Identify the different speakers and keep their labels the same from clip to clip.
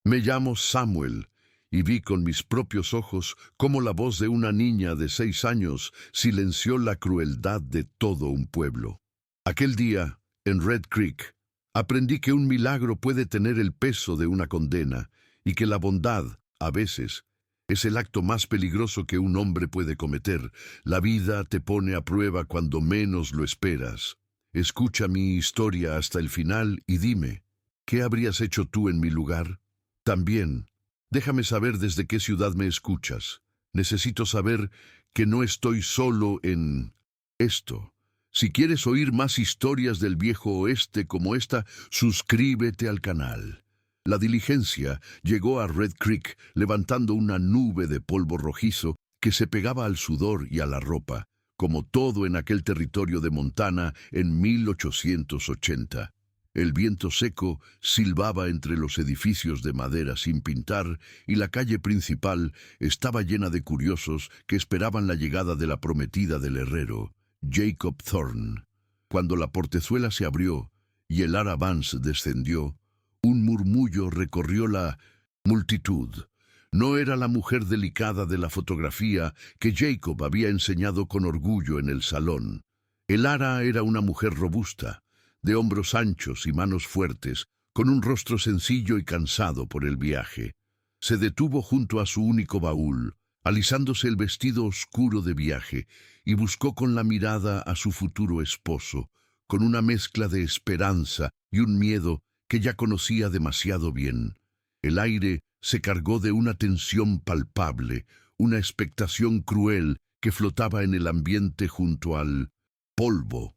Speaker 1: Me llamo Samuel, y vi con mis propios ojos cómo la voz de una niña de 6 años silenció la crueldad de todo un pueblo. Aquel día, en Red Creek, aprendí que un milagro puede tener el peso de una condena, y que la bondad, a veces, es el acto más peligroso que un hombre puede cometer. La vida te pone a prueba cuando menos lo esperas. Escucha mi historia hasta el final y dime, ¿qué habrías hecho tú en mi lugar? También, déjame saber desde qué ciudad me escuchas. Necesito saber que no estoy solo en esto. Si quieres oír más historias del viejo oeste como esta, suscríbete al canal. La diligencia llegó a Red Creek levantando una nube de polvo rojizo que se pegaba al sudor y a la ropa, como todo en aquel territorio de Montana en 1880. El viento seco silbaba entre los edificios de madera sin pintar y la calle principal estaba llena de curiosos que esperaban la llegada de la prometida del herrero, Jacob Thorne. Cuando la portezuela se abrió y el ara Vance descendió, un murmullo recorrió la multitud. No era la mujer delicada de la fotografía que Jacob había enseñado con orgullo en el salón. El ara era una mujer robusta, de hombros anchos y manos fuertes, con un rostro sencillo y cansado por el viaje. Se detuvo junto a su único baúl, alisándose el vestido oscuro de viaje, y buscó con la mirada a su futuro esposo, con una mezcla de esperanza y un miedo que ya conocía demasiado bien. El aire se cargó de una tensión palpable, una expectación cruel que flotaba en el ambiente junto al polvo.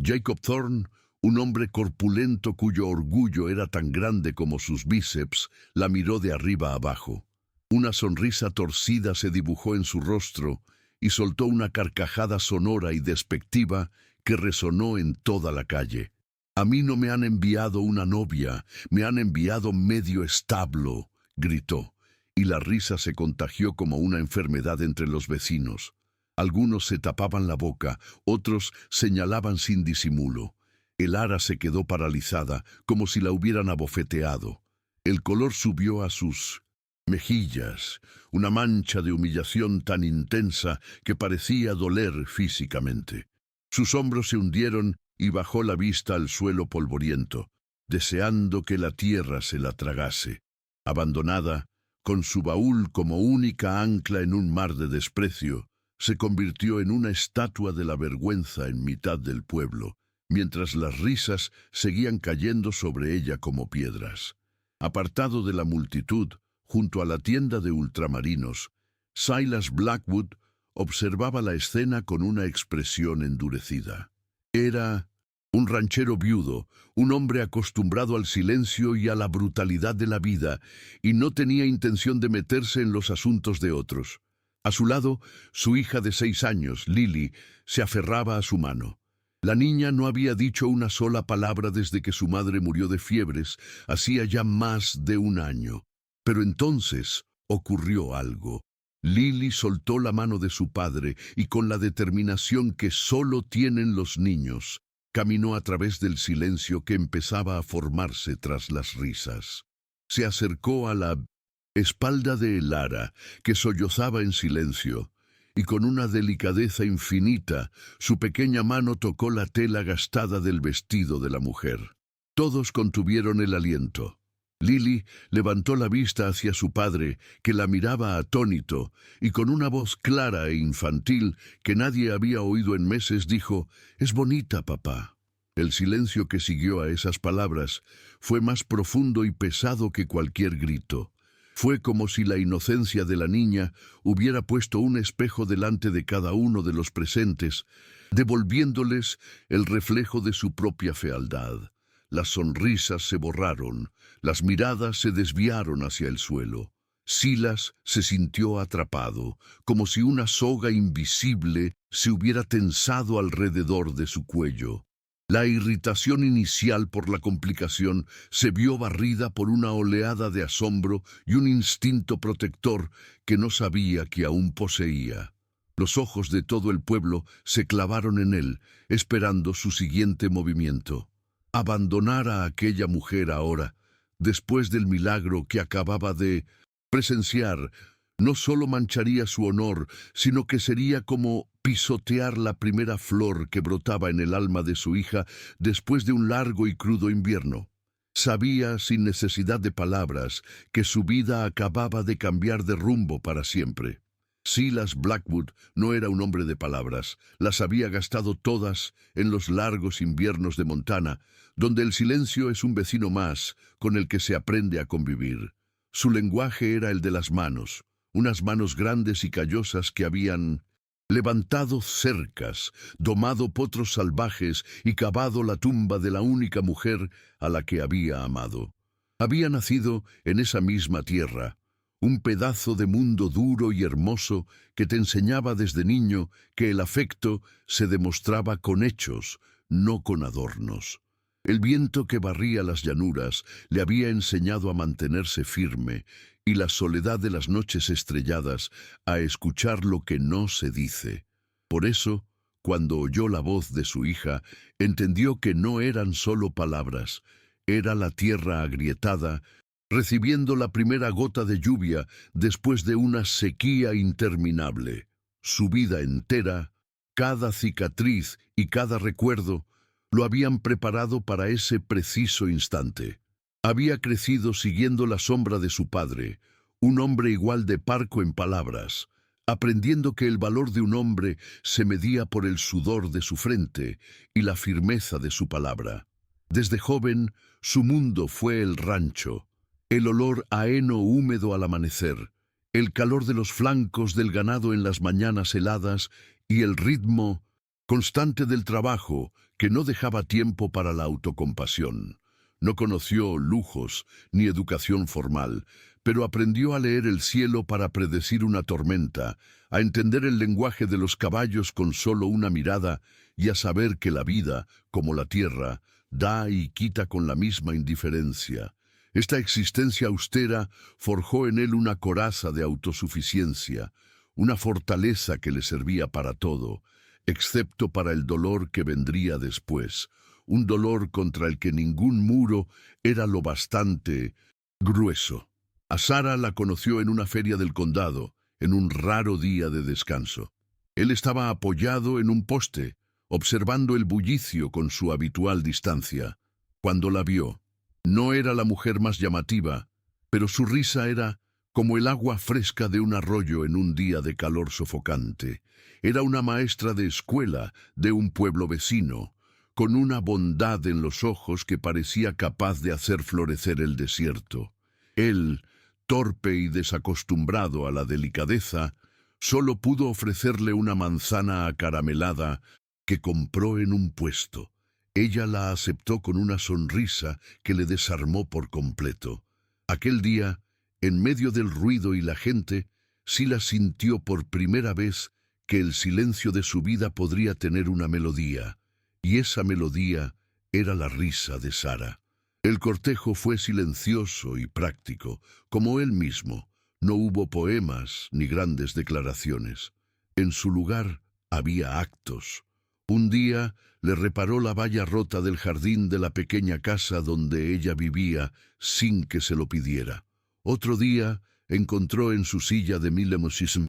Speaker 1: Jacob Thorne, un hombre corpulento cuyo orgullo era tan grande como sus bíceps, la miró de arriba abajo. Una sonrisa torcida se dibujó en su rostro y soltó una carcajada sonora y despectiva que resonó en toda la calle. «A mí no me han enviado una novia, me han enviado medio establo», gritó, y la risa se contagió como una enfermedad entre los vecinos. Algunos se tapaban la boca, otros señalaban sin disimulo. El ara se quedó paralizada, como si la hubieran abofeteado. El color subió a sus mejillas, una mancha de humillación tan intensa que parecía doler físicamente. Sus hombros se hundieron y bajó la vista al suelo polvoriento, deseando que la tierra se la tragase. Abandonada, con su baúl como única ancla en un mar de desprecio, se convirtió en una estatua de la vergüenza en mitad del pueblo, mientras las risas seguían cayendo sobre ella como piedras. Apartado de la multitud, junto a la tienda de ultramarinos, Silas Blackwood observaba la escena con una expresión endurecida. Era un ranchero viudo, un hombre acostumbrado al silencio y a la brutalidad de la vida, y no tenía intención de meterse en los asuntos de otros. A su lado, su hija de 6 años, Lily, se aferraba a su mano. La niña no había dicho una sola palabra desde que su madre murió de fiebres, hacía ya más de 1 año. Pero entonces ocurrió algo. Lily soltó la mano de su padre y con la determinación que solo tienen los niños, caminó a través del silencio que empezaba a formarse tras las risas. Se acercó a la espalda de Elara, que sollozaba en silencio, y con una delicadeza infinita, su pequeña mano tocó la tela gastada del vestido de la mujer. Todos contuvieron el aliento. Lily levantó la vista hacia su padre, que la miraba atónito, y con una voz clara e infantil que nadie había oído en meses dijo: «Es bonita, papá». El silencio que siguió a esas palabras fue más profundo y pesado que cualquier grito. Fue como si la inocencia de la niña hubiera puesto un espejo delante de cada uno de los presentes, devolviéndoles el reflejo de su propia fealdad. Las sonrisas se borraron, las miradas se desviaron hacia el suelo. Silas se sintió atrapado, como si una soga invisible se hubiera tensado alrededor de su cuello. La irritación inicial por la complicación se vio barrida por una oleada de asombro y un instinto protector que no sabía que aún poseía. Los ojos de todo el pueblo se clavaron en él, esperando su siguiente movimiento. Abandonar a aquella mujer ahora después del milagro que acababa de presenciar, no solo mancharía su honor, sino que sería como pisotear la primera flor que brotaba en el alma de su hija después de un largo y crudo invierno. Sabía, sin necesidad de palabras, que su vida acababa de cambiar de rumbo para siempre. Silas Blackwood no era un hombre de palabras, las había gastado todas en los largos inviernos de Montana, donde el silencio es un vecino más con el que se aprende a convivir. Su lenguaje era el de las manos, unas manos grandes y callosas que habían levantado cercas, domado potros salvajes y cavado la tumba de la única mujer a la que había amado. Había nacido en esa misma tierra, un pedazo de mundo duro y hermoso que te enseñaba desde niño que el afecto se demostraba con hechos, no con adornos. El viento que barría las llanuras le había enseñado a mantenerse firme y la soledad de las noches estrelladas a escuchar lo que no se dice. Por eso, cuando oyó la voz de su hija, entendió que no eran solo palabras, era la tierra agrietada, recibiendo la primera gota de lluvia después de una sequía interminable. Su vida entera, cada cicatriz y cada recuerdo, lo habían preparado para ese preciso instante. Había crecido siguiendo la sombra de su padre, un hombre igual de parco en palabras, aprendiendo que el valor de un hombre se medía por el sudor de su frente y la firmeza de su palabra. Desde joven, su mundo fue el rancho, el olor a heno húmedo al amanecer, el calor de los flancos del ganado en las mañanas heladas y el ritmo constante del trabajo que no dejaba tiempo para la autocompasión. No conoció lujos ni educación formal, pero aprendió a leer el cielo para predecir una tormenta, a entender el lenguaje de los caballos con solo una mirada y a saber que la vida, como la tierra, da y quita con la misma indiferencia. Esta existencia austera forjó en él una coraza de autosuficiencia, una fortaleza que le servía para todo, excepto para el dolor que vendría después, un dolor contra el que ningún muro era lo bastante grueso. A Sara la conoció en una feria del condado, en un raro día de descanso. Él estaba apoyado en un poste, observando el bullicio con su habitual distancia. Cuando la vio, no era la mujer más llamativa, pero su risa era como el agua fresca de un arroyo en un día de calor sofocante. Era una maestra de escuela de un pueblo vecino, con una bondad en los ojos que parecía capaz de hacer florecer el desierto. Él, torpe y desacostumbrado a la delicadeza, solo pudo ofrecerle una manzana acaramelada que compró en un puesto. Ella la aceptó con una sonrisa que le desarmó por completo. Aquel día, en medio del ruido y la gente, Silas sintió por primera vez que el silencio de su vida podría tener una melodía, y esa melodía era la risa de Sara. El cortejo fue silencioso y práctico, como él mismo. No hubo poemas ni grandes declaraciones. En su lugar había actos. Un día le reparó la valla rota del jardín de la pequeña casa donde ella vivía sin que se lo pidiera. Otro día encontró en su silla de milesimosismo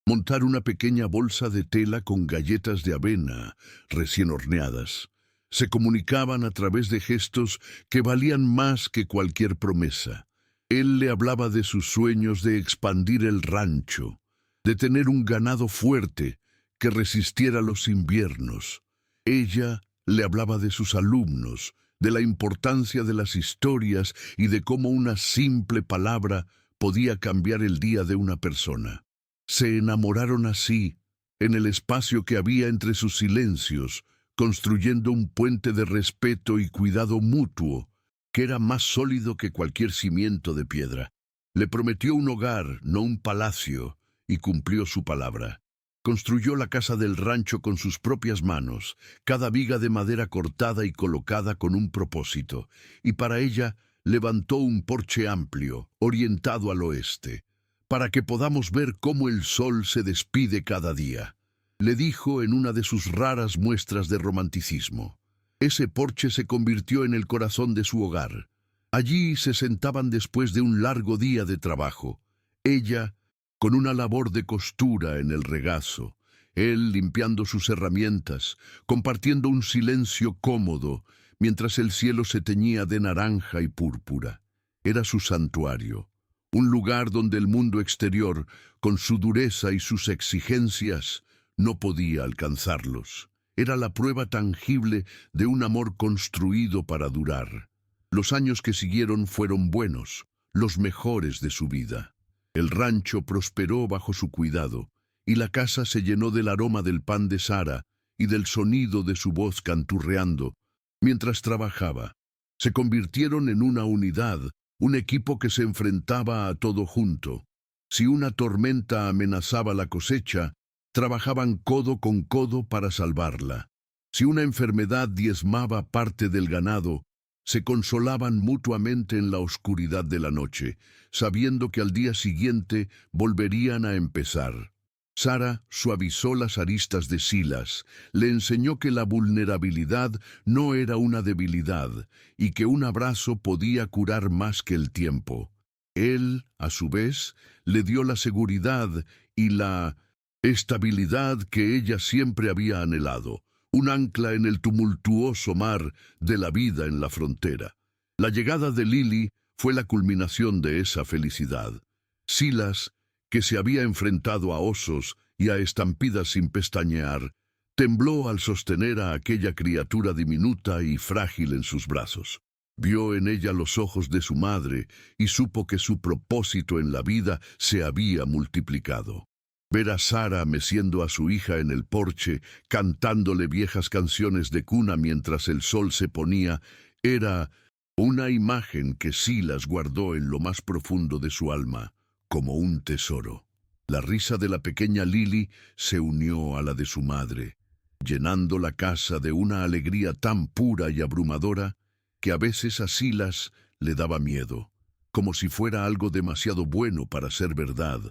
Speaker 1: montar una pequeña bolsa de tela con galletas de avena recién horneadas. Se comunicaban a través de gestos que valían más que cualquier promesa. Él le hablaba de sus sueños de expandir el rancho, de tener un ganado fuerte que resistiera los inviernos. Ella le hablaba de sus alumnos, de la importancia de las historias y de cómo una simple palabra podía cambiar el día de una persona. Se enamoraron así, en el espacio que había entre sus silencios, construyendo un puente de respeto y cuidado mutuo, que era más sólido que cualquier cimiento de piedra. Le prometió un hogar, no un palacio, y cumplió su palabra. Construyó la casa del rancho con sus propias manos, cada viga de madera cortada y colocada con un propósito, y para ella levantó un porche amplio, orientado al oeste, para que podamos ver cómo el sol se despide cada día. Le dijo en una de sus raras muestras de romanticismo. Ese porche se convirtió en el corazón de su hogar. Allí se sentaban después de un largo día de trabajo. Ella, con una labor de costura en el regazo, él limpiando sus herramientas, compartiendo un silencio cómodo, mientras el cielo se teñía de naranja y púrpura. Era su santuario, un lugar donde el mundo exterior, con su dureza y sus exigencias, no podía alcanzarlos. Era la prueba tangible de un amor construido para durar. Los años que siguieron fueron buenos, los mejores de su vida. El rancho prosperó bajo su cuidado, y la casa se llenó del aroma del pan de Sara y del sonido de su voz canturreando mientras trabajaba. Se convirtieron en una unidad, un equipo que se enfrentaba a todo junto. Si una tormenta amenazaba la cosecha, trabajaban codo con codo para salvarla. Si una enfermedad diezmaba parte del ganado, se consolaban mutuamente en la oscuridad de la noche, sabiendo que al día siguiente volverían a empezar. Sara suavizó las aristas de Silas, le enseñó que la vulnerabilidad no era una debilidad y que un abrazo podía curar más que el tiempo. Él, a su vez, le dio la seguridad y la estabilidad que ella siempre había anhelado, un ancla en el tumultuoso mar de la vida en la frontera. La llegada de Lily fue la culminación de esa felicidad. Silas, que se había enfrentado a osos y a estampidas sin pestañear, tembló al sostener a aquella criatura diminuta y frágil en sus brazos. Vio en ella los ojos de su madre y supo que su propósito en la vida se había multiplicado. Ver a Sara meciendo a su hija en el porche, cantándole viejas canciones de cuna mientras el sol se ponía, era una imagen que Silas guardó en lo más profundo de su alma, como un tesoro. La risa de la pequeña Lily se unió a la de su madre, llenando la casa de una alegría tan pura y abrumadora que a veces a Silas le daba miedo, como si fuera algo demasiado bueno para ser verdad,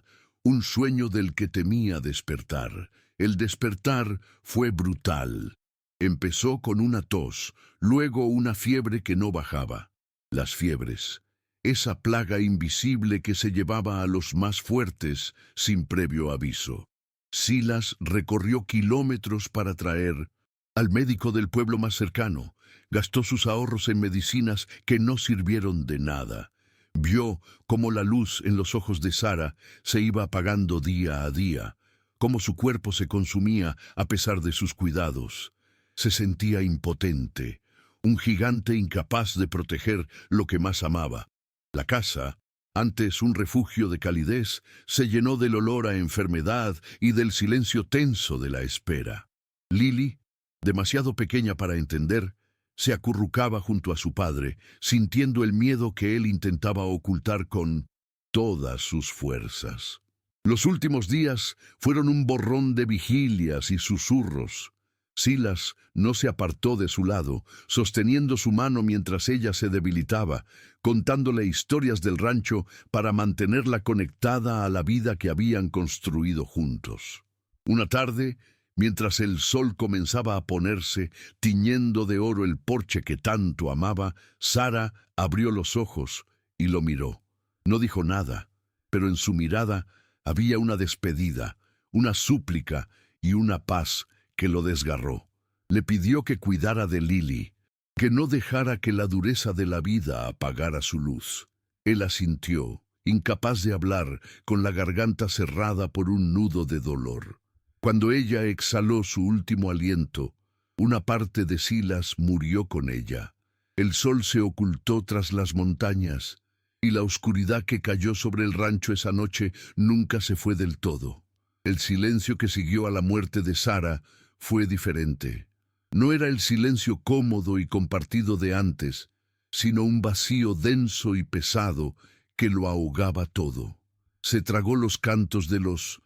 Speaker 1: un sueño del que temía despertar. El despertar fue brutal. Empezó con una tos, luego una fiebre que no bajaba. Las fiebres, esa plaga invisible que se llevaba a los más fuertes sin previo aviso. Silas recorrió kilómetros para traer al médico del pueblo más cercano. Gastó sus ahorros en medicinas que no sirvieron de nada. Vio cómo la luz en los ojos de Sara se iba apagando día a día, cómo su cuerpo se consumía a pesar de sus cuidados. Se sentía impotente, un gigante incapaz de proteger lo que más amaba. La casa, antes un refugio de calidez, se llenó del olor a enfermedad y del silencio tenso de la espera. Lily, demasiado pequeña para entender, se acurrucaba junto a su padre, sintiendo el miedo que él intentaba ocultar con todas sus fuerzas. Los últimos días fueron un borrón de vigilias y susurros. Silas no se apartó de su lado, sosteniendo su mano mientras ella se debilitaba, contándole historias del rancho para mantenerla conectada a la vida que habían construido juntos. Una tarde, mientras el sol comenzaba a ponerse, tiñendo de oro el porche que tanto amaba, Sara abrió los ojos y lo miró. No dijo nada, pero en su mirada había una despedida, una súplica y una paz que lo desgarró. Le pidió que cuidara de Lily, que no dejara que la dureza de la vida apagara su luz. Él asintió, incapaz de hablar, con la garganta cerrada por un nudo de dolor. Cuando ella exhaló su último aliento, una parte de Silas murió con ella. El sol se ocultó tras las montañas, y la oscuridad que cayó sobre el rancho esa noche nunca se fue del todo. El silencio que siguió a la muerte de Sara fue diferente. No era el silencio cómodo y compartido de antes, sino un vacío denso y pesado que lo ahogaba todo. Se tragó los cantos de los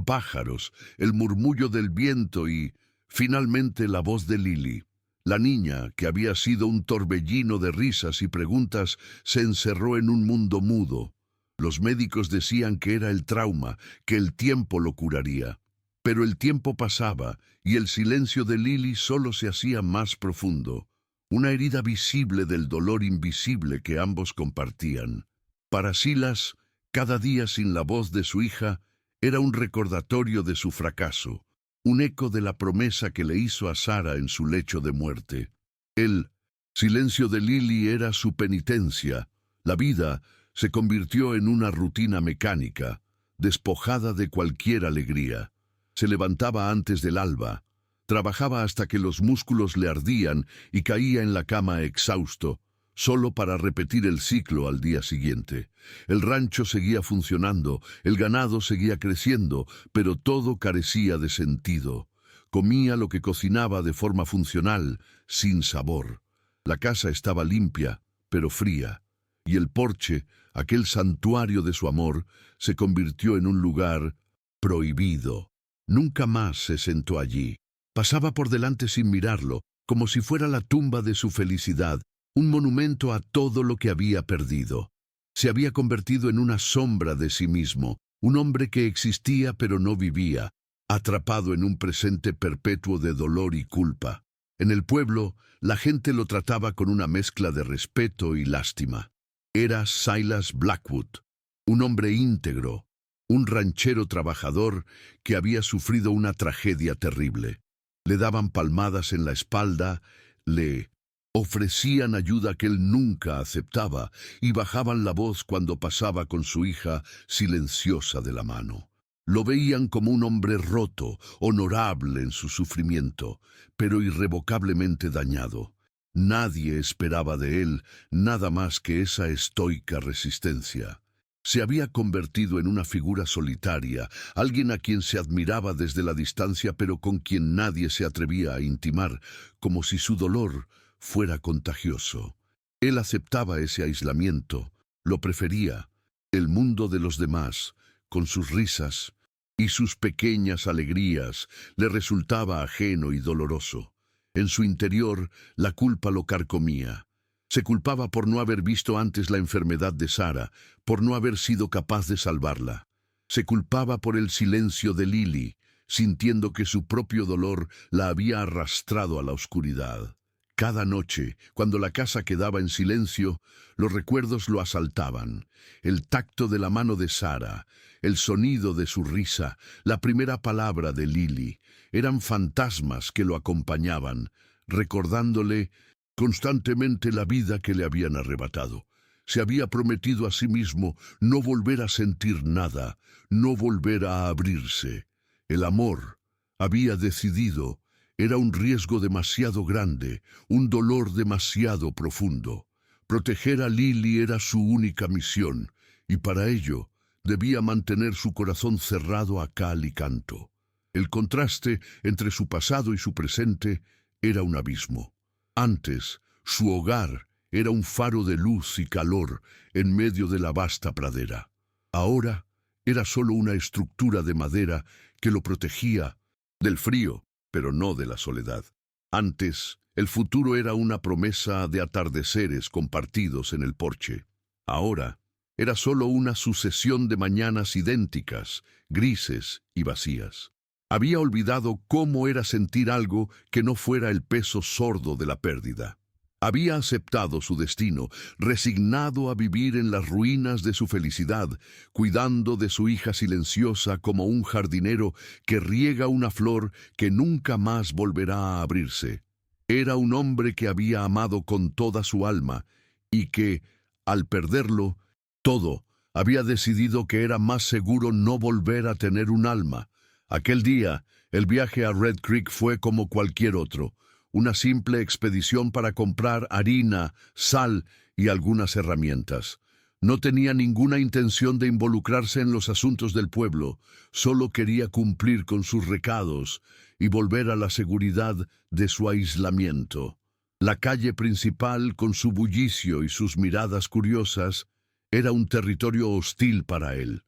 Speaker 1: pájaros, el murmullo del viento y, finalmente, la voz de Lily. La niña, que había sido un torbellino de risas y preguntas, se encerró en un mundo mudo. Los médicos decían que era el trauma, que el tiempo lo curaría. Pero el tiempo pasaba y el silencio de Lily solo se hacía más profundo. una herida visible del dolor invisible que ambos compartían. Para Silas, cada día sin la voz de su hija era un recordatorio de su fracaso, un eco de la promesa que le hizo a Sara en su lecho de muerte. El silencio de Lily era su penitencia. La vida se convirtió en una rutina mecánica, despojada de cualquier alegría. Se levantaba antes del alba, trabajaba hasta que los músculos le ardían y caía en la cama exhausto, solo para repetir el ciclo al día siguiente. El rancho seguía funcionando, el ganado seguía creciendo, pero todo carecía de sentido. Comía lo que cocinaba de forma funcional, sin sabor. La casa estaba limpia, pero fría, y el porche, aquel santuario de su amor, se convirtió en un lugar prohibido. Nunca más se sentó allí. Pasaba por delante sin mirarlo, como si fuera la tumba de su felicidad, un monumento a todo lo que había perdido. Se había convertido en una sombra de sí mismo, un hombre que existía pero no vivía, atrapado en un presente perpetuo de dolor y culpa. En el pueblo, la gente lo trataba con una mezcla de respeto y lástima. Era Silas Blackwood, un hombre íntegro, un ranchero trabajador que había sufrido una tragedia terrible. Le daban palmadas en la espalda, le ofrecían ayuda que él nunca aceptaba y bajaban la voz cuando pasaba con su hija silenciosa de la mano. Lo veían como un hombre roto, honorable en su sufrimiento, pero irrevocablemente dañado. Nadie esperaba de él nada más que esa estoica resistencia. Se había convertido en una figura solitaria, alguien a quien se admiraba desde la distancia pero con quien nadie se atrevía a intimar, como si su dolor fuera contagioso. Él aceptaba ese aislamiento, lo prefería, el mundo de los demás, con sus risas y sus pequeñas alegrías, le resultaba ajeno y doloroso. En su interior, la culpa lo carcomía. Se culpaba por no haber visto antes la enfermedad de Sara, por no haber sido capaz de salvarla. Se culpaba por el silencio de Lily, sintiendo que su propio dolor la había arrastrado a la oscuridad. Cada noche, cuando la casa quedaba en silencio, los recuerdos lo asaltaban. El tacto de la mano de Sara, el sonido de su risa, la primera palabra de Lily, eran fantasmas que lo acompañaban, recordándole constantemente la vida que le habían arrebatado. Se había prometido a sí mismo no volver a sentir nada, no volver a abrirse. El amor, había decidido, era un riesgo demasiado grande, un dolor demasiado profundo. Proteger a Lily era su única misión, y para ello debía mantener su corazón cerrado a cal y canto. El contraste entre su pasado y su presente era un abismo. Antes, su hogar era un faro de luz y calor en medio de la vasta pradera. Ahora era solo una estructura de madera que lo protegía del frío, pero no de la soledad. Antes, el futuro era una promesa de atardeceres compartidos en el porche. Ahora, era solo una sucesión de mañanas idénticas, grises y vacías. Había olvidado cómo era sentir algo que no fuera el peso sordo de la pérdida. Había aceptado su destino, resignado a vivir en las ruinas de su felicidad, cuidando de su hija silenciosa como un jardinero que riega una flor que nunca más volverá a abrirse. Era un hombre que había amado con toda su alma y que, al perderlo todo, había decidido que era más seguro no volver a tener un alma. Aquel día, el viaje a Red Creek fue como cualquier otro, una simple expedición para comprar harina, sal y algunas herramientas. No tenía ninguna intención de involucrarse en los asuntos del pueblo, solo quería cumplir con sus recados y volver a la seguridad de su aislamiento. La calle principal, con su bullicio y sus miradas curiosas, era un territorio hostil para él.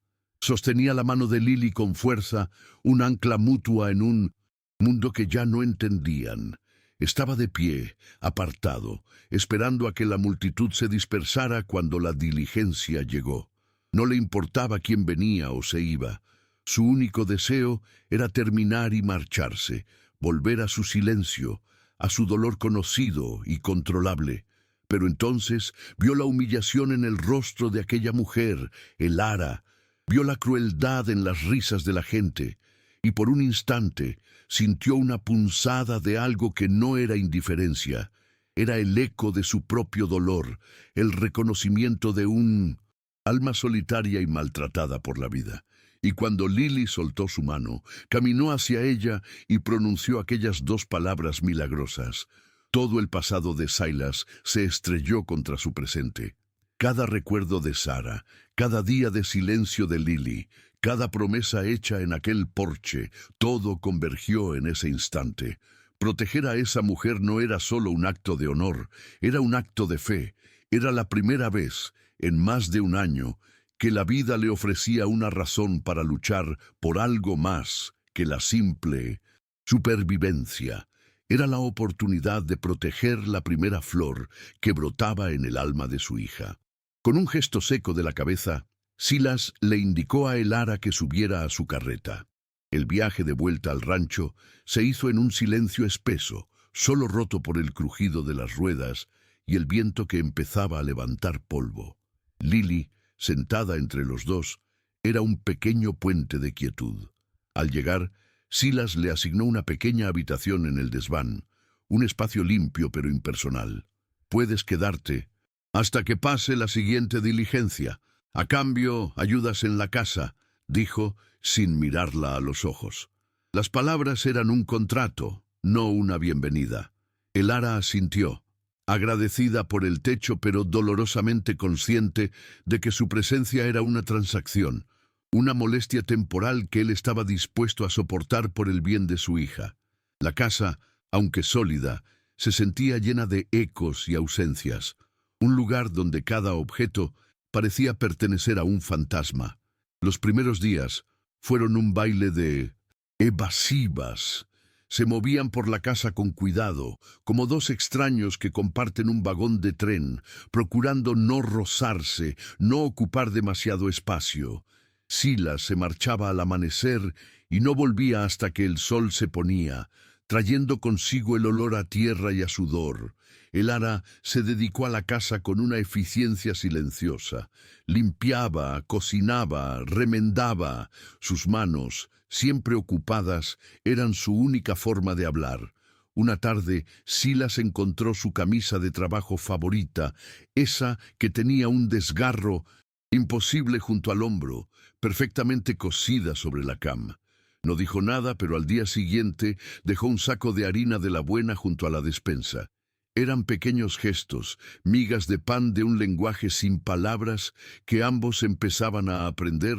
Speaker 1: Sostenía la mano de Lily con fuerza, un ancla mutua en un mundo que ya no entendían. Estaba de pie, apartado, esperando a que la multitud se dispersara cuando la diligencia llegó. No le importaba quién venía o se iba. Su único deseo era terminar y marcharse, volver a su silencio, a su dolor conocido y controlable. Pero entonces vio la humillación en el rostro de aquella mujer, Elara, vio la crueldad en las risas de la gente, y por un instante sintió una punzada de algo que no era indiferencia. Era el eco de su propio dolor, el reconocimiento de un alma solitaria y maltratada por la vida. Y cuando Lily soltó su mano, caminó hacia ella y pronunció aquellas dos palabras milagrosas. Todo el pasado de Silas se estrelló contra su presente. Cada recuerdo de Sarah, cada día de silencio de Lily, cada promesa hecha en aquel porche, todo convergió en ese instante. Proteger a esa mujer no era solo un acto de honor, era un acto de fe. Era la primera vez, en más de un año, que la vida le ofrecía una razón para luchar por algo más que la simple supervivencia. Era la oportunidad de proteger la primera flor que brotaba en el alma de su hija. Con un gesto seco de la cabeza, Silas le indicó a Elara que subiera a su carreta. El viaje de vuelta al rancho se hizo en un silencio espeso, solo roto por el crujido de las ruedas y el viento que empezaba a levantar polvo. Lily, sentada entre los dos, era un pequeño puente de quietud. Al llegar, Silas le asignó una pequeña habitación en el desván, un espacio limpio pero impersonal. Puedes quedarte hasta que pase la siguiente diligencia. A cambio, ayudas en la casa, dijo, sin mirarla a los ojos. Las palabras eran un contrato, no una bienvenida. Elara asintió, agradecida por el techo pero dolorosamente consciente de que su presencia era una transacción, una molestia temporal que él estaba dispuesto a soportar por el bien de su hija. La casa, aunque sólida, se sentía llena de ecos y ausencias, un lugar donde cada objeto parecía pertenecer a un fantasma. Los primeros días fueron un baile de evasivas. Se movían por la casa con cuidado, como dos extraños que comparten un vagón de tren, procurando no rozarse, no ocupar demasiado espacio. Silas se marchaba al amanecer y no volvía hasta que el sol se ponía, trayendo consigo el olor a tierra y a sudor. Elara se dedicó a la casa con una eficiencia silenciosa. Limpiaba, cocinaba, remendaba. Sus manos, siempre ocupadas, eran su única forma de hablar. Una tarde, Silas encontró su camisa de trabajo favorita, esa que tenía un desgarro imposible junto al hombro, perfectamente cosida sobre la cama. No dijo nada, pero al día siguiente dejó un saco de harina de la buena junto a la despensa. Eran pequeños gestos, migas de pan de un lenguaje sin palabras que ambos empezaban a aprender,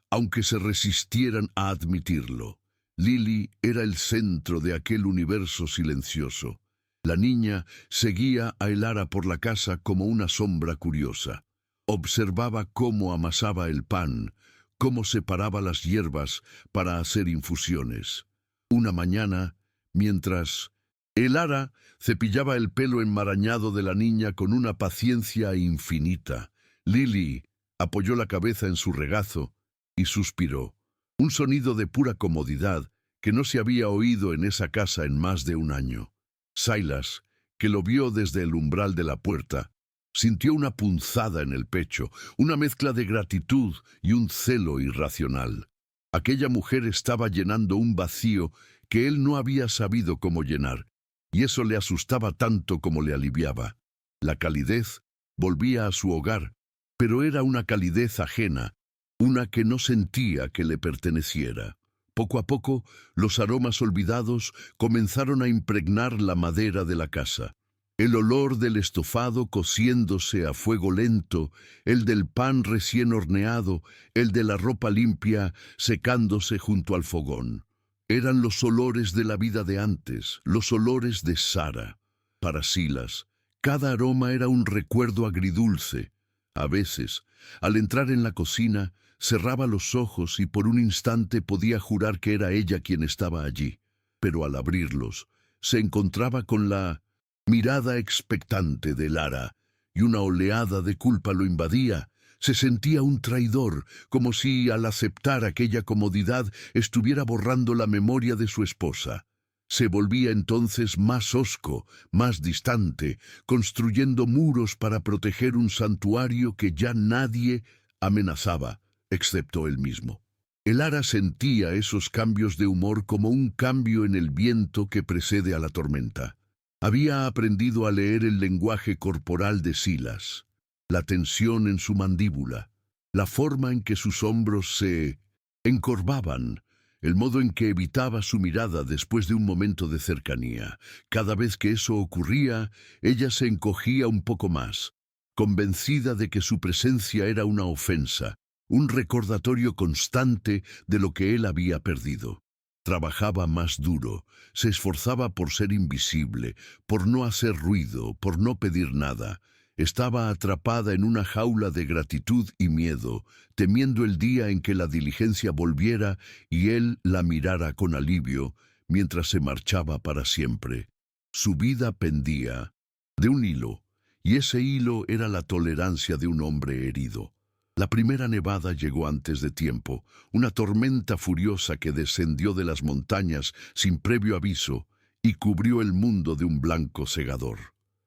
Speaker 1: aunque se resistieran a admitirlo. Lily era el centro de aquel universo silencioso. La niña seguía a Elara por la casa como una sombra curiosa. Observaba cómo amasaba el pan, cómo separaba las hierbas para hacer infusiones. Una mañana, mientras Elara cepillaba el pelo enmarañado de la niña con una paciencia infinita, Lily apoyó la cabeza en su regazo y suspiró. Un sonido de pura comodidad que no se había oído en esa casa en más de un año. Silas, que lo vio desde el umbral de la puerta, sintió una punzada en el pecho, una mezcla de gratitud y un celo irracional. Aquella mujer estaba llenando un vacío que él no había sabido cómo llenar, y eso le asustaba tanto como le aliviaba. La calidez volvía a su hogar, pero era una calidez ajena, una que no sentía que le perteneciera. Poco a poco, los aromas olvidados comenzaron a impregnar la madera de la casa. El olor del estofado cociéndose a fuego lento, el del pan recién horneado, el de la ropa limpia secándose junto al fogón. Eran los olores de la vida de antes, los olores de Sarah. Para Silas, cada aroma era un recuerdo agridulce. A veces, al entrar en la cocina, cerraba los ojos y por un instante podía jurar que era ella quien estaba allí. Pero al abrirlos, se encontraba con la mirada expectante de Elara, y una oleada de culpa lo invadía. Se sentía un traidor, como si al aceptar aquella comodidad estuviera borrando la memoria de su esposa. Se volvía entonces más hosco, más distante, construyendo muros para proteger un santuario que ya nadie amenazaba, excepto él mismo. Elara sentía esos cambios de humor como un cambio en el viento que precede a la tormenta. Había aprendido a leer el lenguaje corporal de Silas, la tensión en su mandíbula, la forma en que sus hombros se encorvaban, el modo en que evitaba su mirada después de un momento de cercanía. Cada vez que eso ocurría, ella se encogía un poco más, convencida de que su presencia era una ofensa, un recordatorio constante de lo que él había perdido. Trabajaba más duro, se esforzaba por ser invisible, por no hacer ruido, por no pedir nada. Estaba atrapada en una jaula de gratitud y miedo, temiendo el día en que la diligencia volviera y él la mirara con alivio mientras se marchaba para siempre. Su vida pendía de un hilo, y ese hilo era la tolerancia de un hombre herido. La primera nevada llegó antes de tiempo, una tormenta furiosa que descendió de las montañas sin previo aviso y cubrió el mundo de un blanco cegador.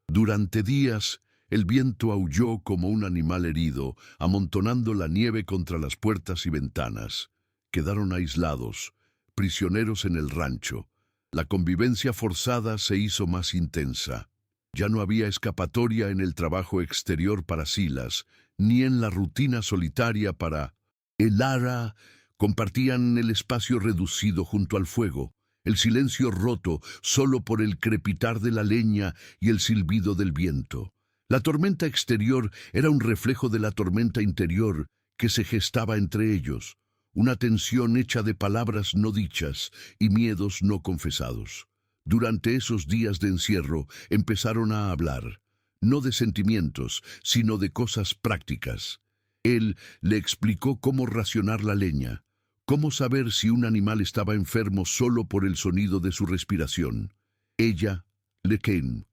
Speaker 1: Durante días, el viento aulló como un animal herido, amontonando la nieve contra las puertas y ventanas. Quedaron aislados, prisioneros en el rancho. La convivencia forzada se hizo más intensa. Ya no había escapatoria en el trabajo exterior para Silas, ni en la rutina solitaria para Elara. Compartían el espacio reducido junto al fuego, el silencio roto solo por el crepitar de la leña y el silbido del viento. La tormenta exterior era un reflejo de la tormenta interior que se gestaba entre ellos, una tensión hecha de palabras no dichas y miedos no confesados. Durante esos días de encierro empezaron a hablar, no de sentimientos, sino de cosas prácticas. Él le explicó cómo racionar la leña, cómo saber si un animal estaba enfermo solo por el sonido de su respiración. Ella, Lequén,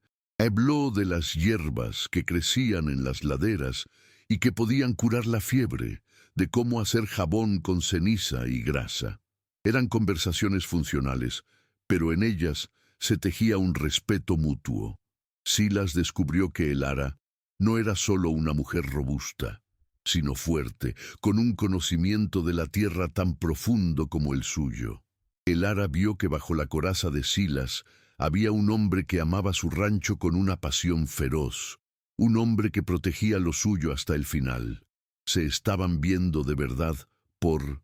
Speaker 1: habló de las hierbas que crecían en las laderas y que podían curar la fiebre, de cómo hacer jabón con ceniza y grasa. Eran conversaciones funcionales, pero en ellas se tejía un respeto mutuo. Silas descubrió que Elara no era solo una mujer robusta, sino fuerte, con un conocimiento de la tierra tan profundo como el suyo. Elara vio que bajo la coraza de Silas había un hombre que amaba su rancho con una pasión feroz, un hombre que protegía lo suyo hasta el final. Se estaban viendo de verdad por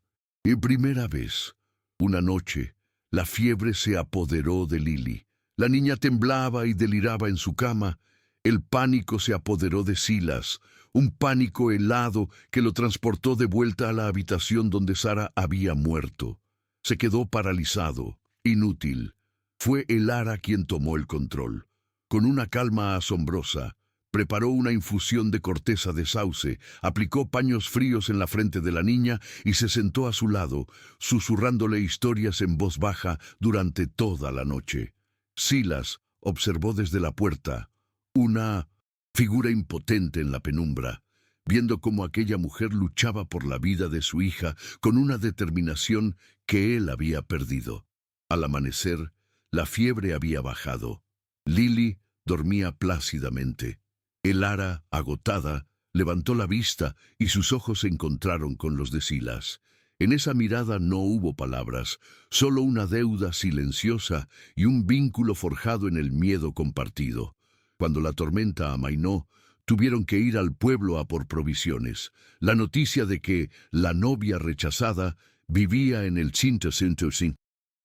Speaker 1: primera vez. Una noche, la fiebre se apoderó de Lily. La niña temblaba y deliraba en su cama. El pánico se apoderó de Silas, un pánico helado que lo transportó de vuelta a la habitación donde Sara había muerto. Se quedó paralizado, inútil. Fue Elara quien tomó el control. Con una calma asombrosa, preparó una infusión de corteza de sauce, aplicó paños fríos en la frente de la niña y se sentó a su lado, susurrándole historias en voz baja durante toda la noche. Silas observó desde la puerta una figura impotente en la penumbra, viendo cómo aquella mujer luchaba por la vida de su hija con una determinación que él había perdido. Al amanecer, la fiebre había bajado. Lily dormía plácidamente. Elara, agotada, levantó la vista y sus ojos se encontraron con los de Silas. En esa mirada no hubo palabras, solo una deuda silenciosa y un vínculo forjado en el miedo compartido. Cuando la tormenta amainó, tuvieron que ir al pueblo a por provisiones. La noticia de que la novia rechazada vivía en el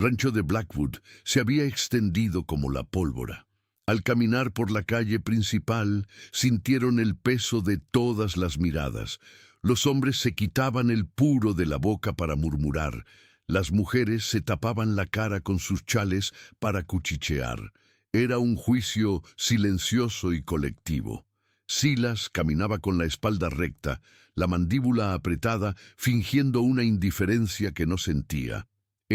Speaker 1: rancho de Blackwood se había extendido como la pólvora. Al caminar por la calle principal, sintieron el peso de todas las miradas. Los hombres se quitaban el puro de la boca para murmurar. Las mujeres se tapaban la cara con sus chales para cuchichear. Era un juicio silencioso y colectivo. Silas caminaba con la espalda recta, la mandíbula apretada, fingiendo una indiferencia que no sentía.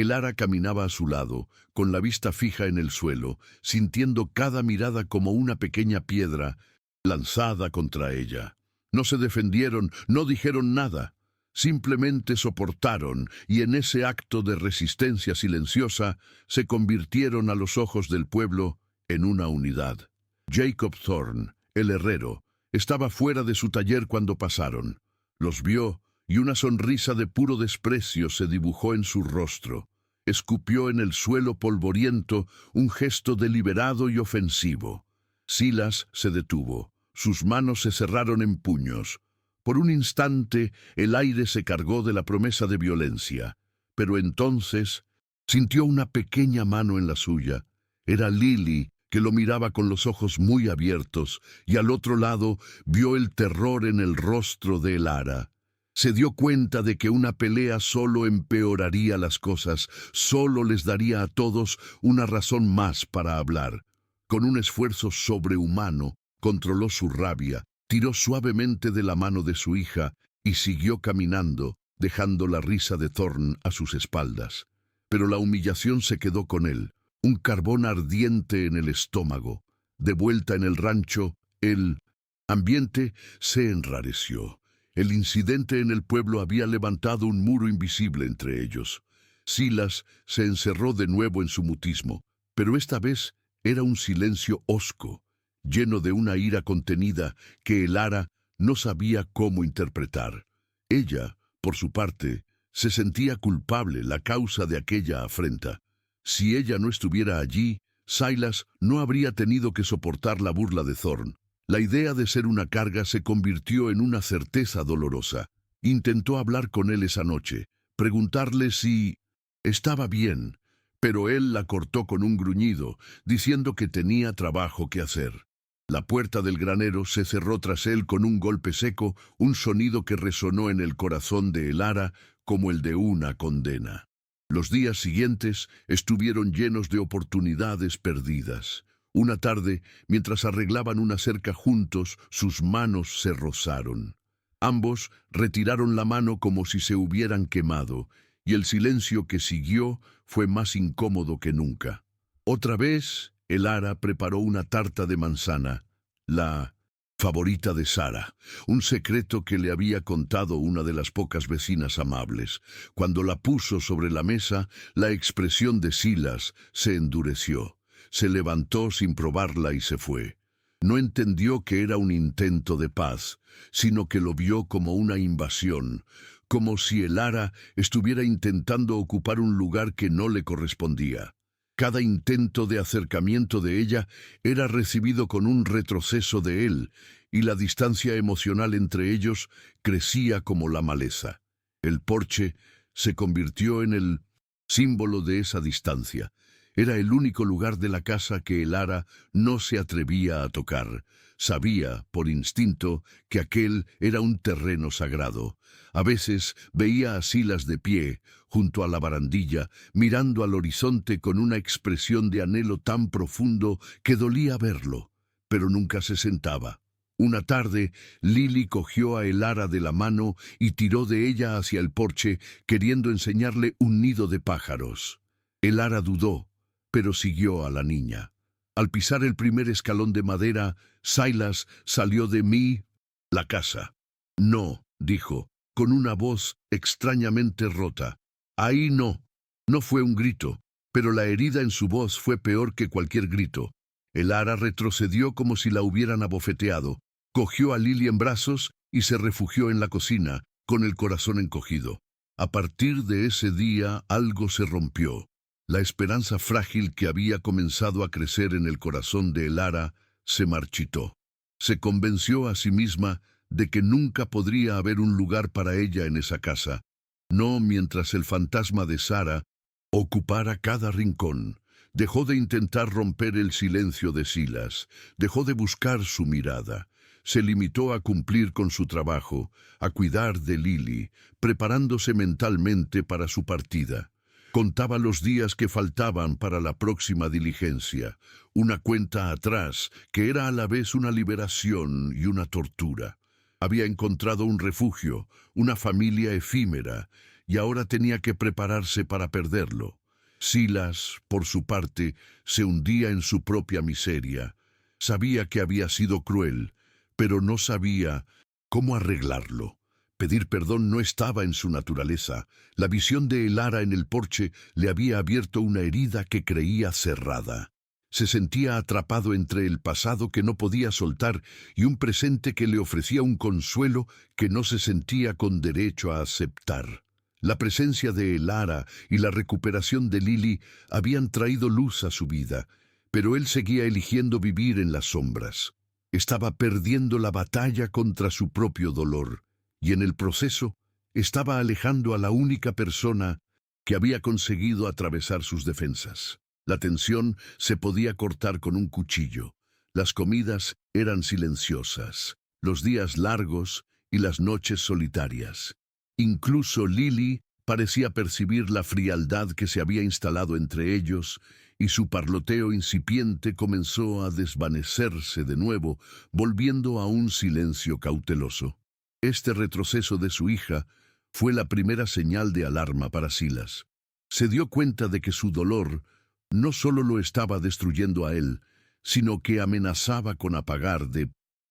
Speaker 1: Elara caminaba a su lado, con la vista fija en el suelo, sintiendo cada mirada como una pequeña piedra lanzada contra ella. No se defendieron, no dijeron nada. Simplemente soportaron y en ese acto de resistencia silenciosa se convirtieron a los ojos del pueblo en una unidad. Jacob Thorne, el herrero, estaba fuera de su taller cuando pasaron. Los vio y una sonrisa de puro desprecio se dibujó en su rostro. Escupió en el suelo polvoriento un gesto deliberado y ofensivo. Silas se detuvo. Sus manos se cerraron en puños. Por un instante el aire se cargó de la promesa de violencia, pero entonces sintió una pequeña mano en la suya. Era Lily, que lo miraba con los ojos muy abiertos, y al otro lado vio el terror en el rostro de Elara. Se dio cuenta de que una pelea solo empeoraría las cosas, solo les daría a todos una razón más para hablar. Con un esfuerzo sobrehumano, controló su rabia, tiró suavemente de la mano de su hija y siguió caminando, dejando la risa de Thorne a sus espaldas. Pero la humillación se quedó con él, un carbón ardiente en el estómago. De vuelta en el rancho, el ambiente se enrareció. El incidente en el pueblo había levantado un muro invisible entre ellos. Silas se encerró de nuevo en su mutismo, pero esta vez era un silencio hosco, lleno de una ira contenida que Elara no sabía cómo interpretar. Ella, por su parte, se sentía culpable la causa de aquella afrenta. Si ella no estuviera allí, Silas no habría tenido que soportar la burla de Thorne. La idea de ser una carga se convirtió en una certeza dolorosa. Intentó hablar con él esa noche, preguntarle si estaba bien, pero él la cortó con un gruñido, diciendo que tenía trabajo que hacer. La puerta del granero se cerró tras él con un golpe seco, un sonido que resonó en el corazón de Elara como el de una condena. Los días siguientes estuvieron llenos de oportunidades perdidas. Una tarde, mientras arreglaban una cerca juntos, sus manos se rozaron. Ambos retiraron la mano como si se hubieran quemado, y el silencio que siguió fue más incómodo que nunca. Otra vez, Elara preparó una tarta de manzana, la favorita de Sara, un secreto que le había contado una de las pocas vecinas amables. Cuando la puso sobre la mesa, la expresión de Silas se endureció. Se levantó sin probarla y se fue. No entendió que era un intento de paz, sino que lo vio como una invasión, como si Elara estuviera intentando ocupar un lugar que no le correspondía. Cada intento de acercamiento de ella era recibido con un retroceso de él, y la distancia emocional entre ellos crecía como la maleza. El porche se convirtió en el símbolo de esa distancia. Era el único lugar de la casa que Elara no se atrevía a tocar. Sabía, por instinto, que aquel era un terreno sagrado. A veces veía a Silas de pie, junto a la barandilla, mirando al horizonte con una expresión de anhelo tan profundo que dolía verlo, pero nunca se sentaba. Una tarde, Lily cogió a Elara de la mano y tiró de ella hacia el porche, queriendo enseñarle un nido de pájaros. Elara dudó, pero siguió a la niña. Al pisar el primer escalón de madera, Silas salió de la casa. «No», dijo, con una voz extrañamente rota. «Ahí no». No fue un grito, pero la herida en su voz fue peor que cualquier grito. Elara retrocedió como si la hubieran abofeteado, cogió a Lily en brazos y se refugió en la cocina, con el corazón encogido. A partir de ese día algo se rompió. La esperanza frágil que había comenzado a crecer en el corazón de Elara se marchitó. Se convenció a sí misma de que nunca podría haber un lugar para ella en esa casa, no mientras el fantasma de Sara ocupara cada rincón. Dejó de intentar romper el silencio de Silas, dejó de buscar su mirada. Se limitó a cumplir con su trabajo, a cuidar de Lily, preparándose mentalmente para su partida. Contaba los días que faltaban para la próxima diligencia, una cuenta atrás que era a la vez una liberación y una tortura. Había encontrado un refugio, una familia efímera, y ahora tenía que prepararse para perderlo. Silas, por su parte, se hundía en su propia miseria. Sabía que había sido cruel, pero no sabía cómo arreglarlo. Pedir perdón no estaba en su naturaleza. La visión de Elara en el porche le había abierto una herida que creía cerrada. Se sentía atrapado entre el pasado que no podía soltar y un presente que le ofrecía un consuelo que no se sentía con derecho a aceptar. La presencia de Elara y la recuperación de Lily habían traído luz a su vida, pero él seguía eligiendo vivir en las sombras. Estaba perdiendo la batalla contra su propio dolor, y en el proceso estaba alejando a la única persona que había conseguido atravesar sus defensas. La tensión se podía cortar con un cuchillo. Las comidas eran silenciosas, los días largos y las noches solitarias. Incluso Lily parecía percibir la frialdad que se había instalado entre ellos, y su parloteo incipiente comenzó a desvanecerse de nuevo, volviendo a un silencio cauteloso. Este retroceso de su hija fue la primera señal de alarma para Silas. Se dio cuenta de que su dolor no solo lo estaba destruyendo a él, sino que amenazaba con apagar de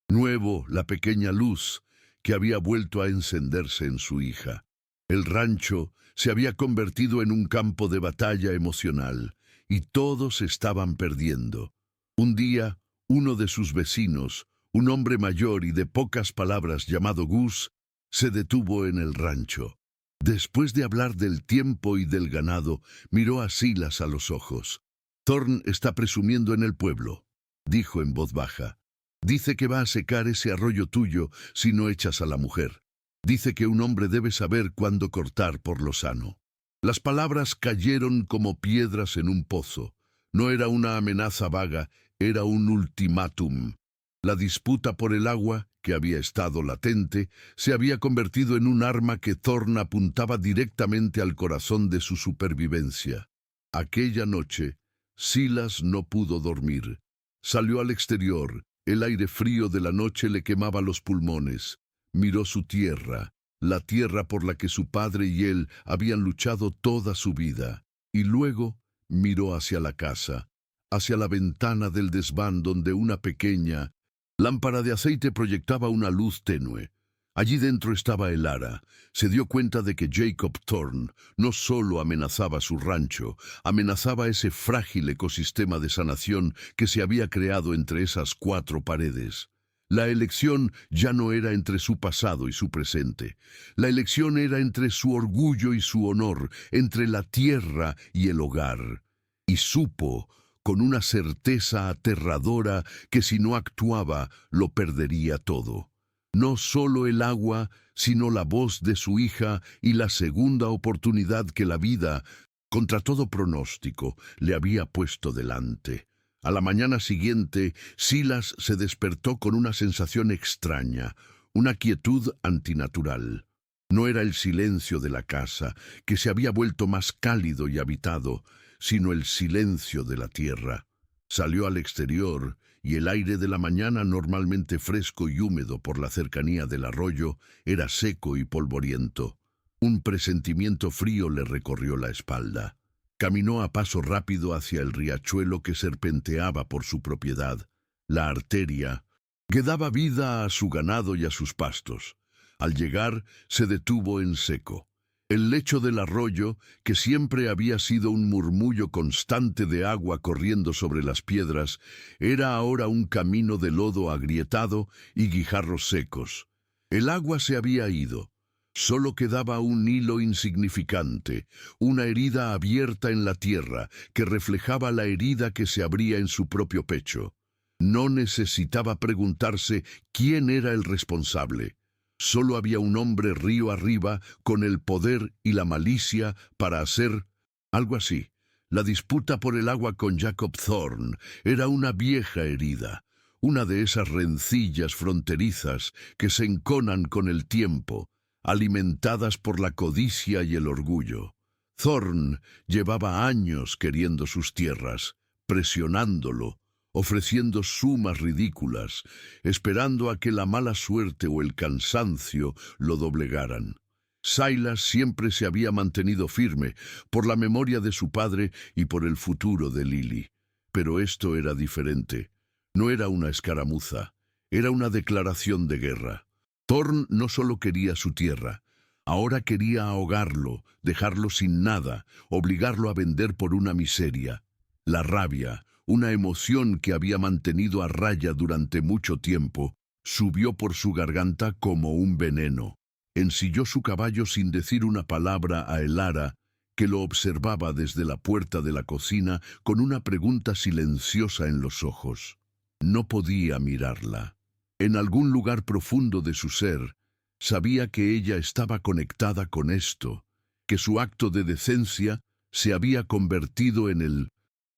Speaker 1: nuevo la pequeña luz que había vuelto a encenderse en su hija. El rancho se había convertido en un campo de batalla emocional, y todos estaban perdiendo. Un día, uno de sus vecinos, un hombre mayor y de pocas palabras llamado Gus, se detuvo en el rancho. Después de hablar del tiempo y del ganado, miró a Silas a los ojos. «Thorn está presumiendo en el pueblo», dijo en voz baja. «Dice que va a secar ese arroyo tuyo si no echas a la mujer. Dice que un hombre debe saber cuándo cortar por lo sano». Las palabras cayeron como piedras en un pozo. No era una amenaza vaga, era un ultimátum. La disputa por el agua, que había estado latente, se había convertido en un arma que Thorn apuntaba directamente al corazón de su supervivencia. Aquella noche, Silas no pudo dormir. Salió al exterior. El aire frío de la noche le quemaba los pulmones. Miró su tierra, la tierra por la que su padre y él habían luchado toda su vida, y luego miró hacia la casa, hacia la ventana del desván donde una pequeña lámpara de aceite proyectaba una luz tenue. Allí dentro estaba Elara. Se dio cuenta de que Jacob Thorn no solo amenazaba su rancho, amenazaba ese frágil ecosistema de sanación que se había creado entre esas cuatro paredes. La elección ya no era entre su pasado y su presente. La elección era entre su orgullo y su honor, entre la tierra y el hogar. Y supo, con una certeza aterradora, que si no actuaba, lo perdería todo. No solo el agua, sino la voz de su hija y la segunda oportunidad que la vida, contra todo pronóstico, le había puesto delante. A la mañana siguiente, Silas se despertó con una sensación extraña, una quietud antinatural. No era el silencio de la casa, que se había vuelto más cálido y habitado, sino el silencio de la tierra. Salió al exterior, y el aire de la mañana, normalmente fresco y húmedo por la cercanía del arroyo, era seco y polvoriento. Un presentimiento frío le recorrió la espalda. Caminó a paso rápido hacia el riachuelo que serpenteaba por su propiedad, la arteria, que daba vida a su ganado y a sus pastos. Al llegar, se detuvo en seco. El lecho del arroyo, que siempre había sido un murmullo constante de agua corriendo sobre las piedras, era ahora un camino de lodo agrietado y guijarros secos. El agua se había ido. Solo quedaba un hilo insignificante, una herida abierta en la tierra que reflejaba la herida que se abría en su propio pecho. No necesitaba preguntarse quién era el responsable. Solo había un hombre río arriba con el poder y la malicia para hacer algo así. La disputa por el agua con Jacob Thorn era una vieja herida, una de esas rencillas fronterizas que se enconan con el tiempo, alimentadas por la codicia y el orgullo. Thorn llevaba años queriendo sus tierras, presionándolo, ofreciendo sumas ridículas, esperando a que la mala suerte o el cansancio lo doblegaran. Silas siempre se había mantenido firme por la memoria de su padre y por el futuro de Lily. Pero esto era diferente. No era una escaramuza, era una declaración de guerra. Thorn no solo quería su tierra, ahora quería ahogarlo, dejarlo sin nada, obligarlo a vender por una miseria. La rabia, una emoción que había mantenido a raya durante mucho tiempo, subió por su garganta como un veneno. Ensilló su caballo sin decir una palabra a Elara, que lo observaba desde la puerta de la cocina con una pregunta silenciosa en los ojos. No podía mirarla. En algún lugar profundo de su ser, sabía que ella estaba conectada con esto, que su acto de decencia se había convertido en el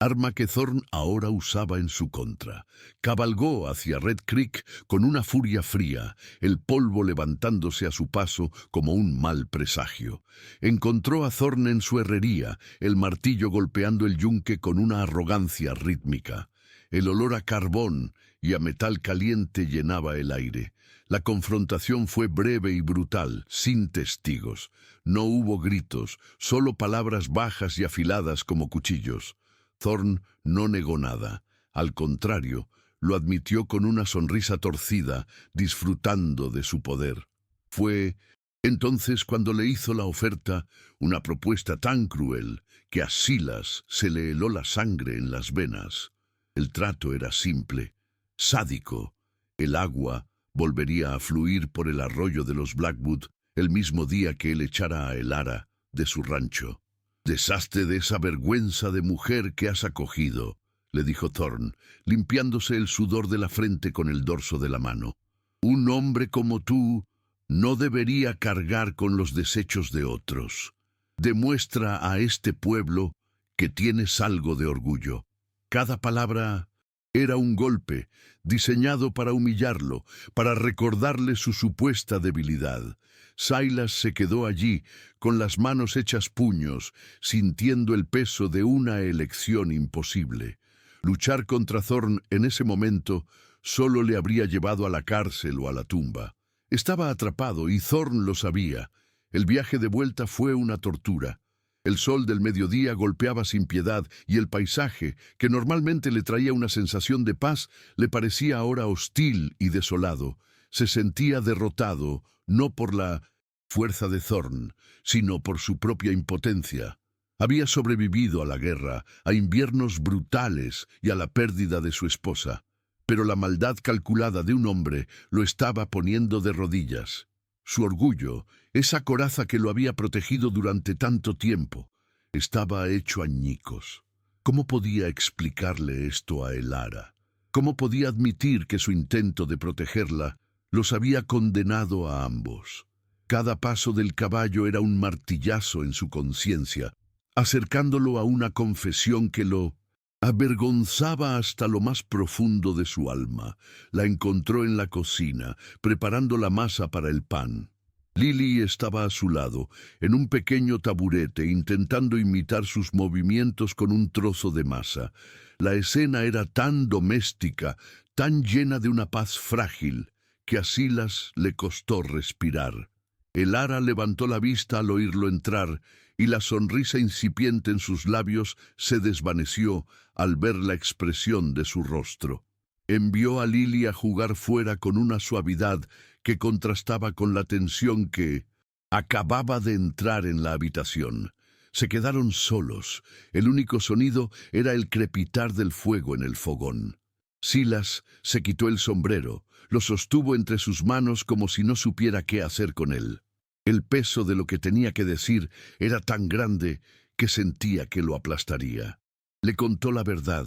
Speaker 1: arma que Thorn ahora usaba en su contra. Cabalgó hacia Red Creek con una furia fría, el polvo levantándose a su paso como un mal presagio. Encontró a Thorn en su herrería, el martillo golpeando el yunque con una arrogancia rítmica. El olor a carbón y a metal caliente llenaba el aire. La confrontación fue breve y brutal, sin testigos. No hubo gritos, solo palabras bajas y afiladas como cuchillos. Thorn no negó nada. Al contrario, lo admitió con una sonrisa torcida, disfrutando de su poder. Fue entonces cuando le hizo la oferta, una propuesta tan cruel que a Silas se le heló la sangre en las venas. El trato era simple, sádico. El agua volvería a fluir por el arroyo de los Blackwood el mismo día que él echara a Elara de su rancho. «Deshazte de esa vergüenza de mujer que has acogido», le dijo Thorn, limpiándose el sudor de la frente con el dorso de la mano. «Un hombre como tú no debería cargar con los desechos de otros. Demuestra a este pueblo que tienes algo de orgullo». Cada palabra era un golpe, diseñado para humillarlo, para recordarle su supuesta debilidad. Silas se quedó allí, con las manos hechas puños, sintiendo el peso de una elección imposible. Luchar contra Thorn en ese momento solo le habría llevado a la cárcel o a la tumba. Estaba atrapado y Thorn lo sabía. El viaje de vuelta fue una tortura. El sol del mediodía golpeaba sin piedad y el paisaje, que normalmente le traía una sensación de paz, le parecía ahora hostil y desolado. Se sentía derrotado, no por la fuerza de Thorn, sino por su propia impotencia. Había sobrevivido a la guerra, a inviernos brutales y a la pérdida de su esposa, pero la maldad calculada de un hombre lo estaba poniendo de rodillas. Su orgullo, esa coraza que lo había protegido durante tanto tiempo, estaba hecho añicos. ¿Cómo podía explicarle esto a Elara? ¿Cómo podía admitir que su intento de protegerla los había condenado a ambos? Cada paso del caballo era un martillazo en su conciencia, acercándolo a una confesión que lo avergonzaba hasta lo más profundo de su alma. La encontró en la cocina, preparando la masa para el pan. Lily estaba a su lado, en un pequeño taburete, intentando imitar sus movimientos con un trozo de masa. La escena era tan doméstica, tan llena de una paz frágil, que a Silas le costó respirar. Elara levantó la vista al oírlo entrar, y la sonrisa incipiente en sus labios se desvaneció al ver la expresión de su rostro. Envió a Lily a jugar fuera con una suavidad que contrastaba con la tensión que acababa de entrar en la habitación. Se quedaron solos. El único sonido era el crepitar del fuego en el fogón. Silas se quitó el sombrero, lo sostuvo entre sus manos como si no supiera qué hacer con él. El peso de lo que tenía que decir era tan grande que sentía que lo aplastaría. Le contó la verdad,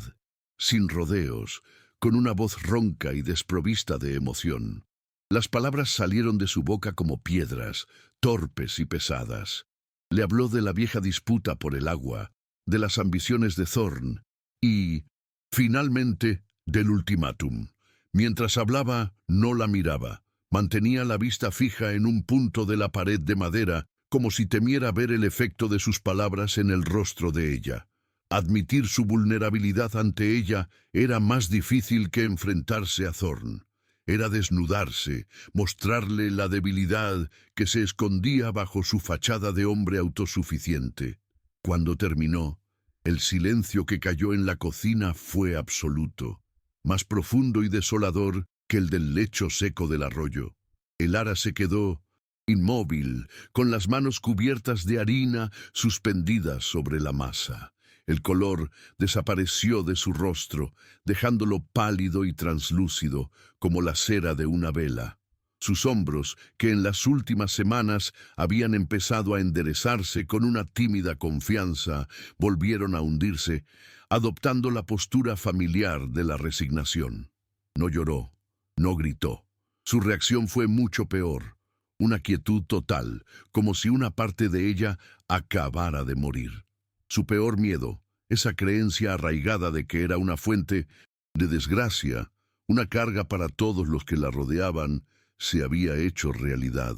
Speaker 1: sin rodeos, con una voz ronca y desprovista de emoción. Las palabras salieron de su boca como piedras, torpes y pesadas. Le habló de la vieja disputa por el agua, de las ambiciones de Thorn y, finalmente, del ultimátum. Mientras hablaba, no la miraba. Mantenía la vista fija en un punto de la pared de madera, como si temiera ver el efecto de sus palabras en el rostro de ella. Admitir su vulnerabilidad ante ella era más difícil que enfrentarse a Thorn. Era desnudarse, mostrarle la debilidad que se escondía bajo su fachada de hombre autosuficiente. Cuando terminó, el silencio que cayó en la cocina fue absoluto, más profundo y desolador que el del lecho seco del arroyo. El ara se quedó inmóvil, con las manos cubiertas de harina suspendidas sobre la masa. El color desapareció de su rostro, dejándolo pálido y translúcido, como la cera de una vela. Sus hombros, que en las últimas semanas habían empezado a enderezarse con una tímida confianza, volvieron a hundirse, adoptando la postura familiar de la resignación. No lloró, no gritó. Su reacción fue mucho peor, una quietud total, como si una parte de ella acabara de morir. Su peor miedo, esa creencia arraigada de que era una fuente de desgracia, una carga para todos los que la rodeaban, se había hecho realidad.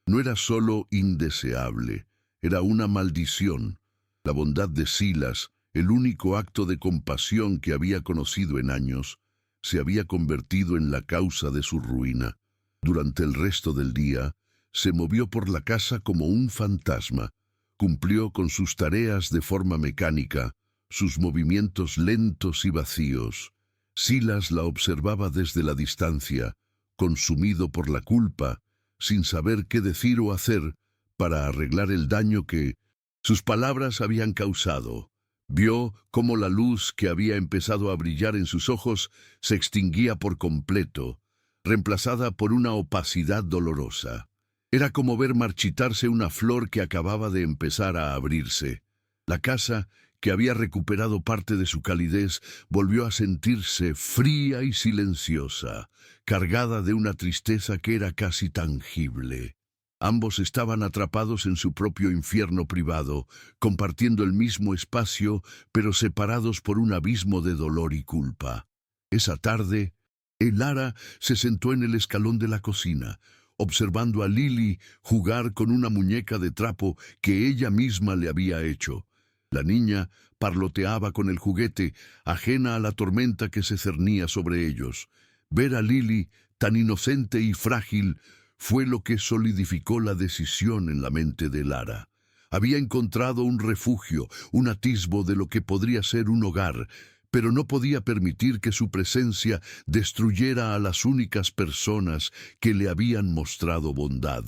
Speaker 1: No era solo indeseable, era una maldición. La bondad de Silas, el único acto de compasión que había conocido en años, se había convertido en la causa de su ruina. Durante el resto del día, se movió por la casa como un fantasma. Cumplió con sus tareas de forma mecánica, sus movimientos lentos y vacíos. Silas la observaba desde la distancia, consumido por la culpa, sin saber qué decir o hacer para arreglar el daño que sus palabras habían causado. Vio cómo la luz que había empezado a brillar en sus ojos se extinguía por completo, reemplazada por una opacidad dolorosa. Era como ver marchitarse una flor que acababa de empezar a abrirse. La casa, que había recuperado parte de su calidez, volvió a sentirse fría y silenciosa, cargada de una tristeza que era casi tangible. Ambos estaban atrapados en su propio infierno privado, compartiendo el mismo espacio, pero separados por un abismo de dolor y culpa. Esa tarde, el ara se sentó en el escalón de la cocina, observando a Lily jugar con una muñeca de trapo que ella misma le había hecho. La niña parloteaba con el juguete, ajena a la tormenta que se cernía sobre ellos. Ver a Lily, tan inocente y frágil, fue lo que solidificó la decisión en la mente de Lara. Había encontrado un refugio, un atisbo de lo que podría ser un hogar, pero no podía permitir que su presencia destruyera a las únicas personas que le habían mostrado bondad.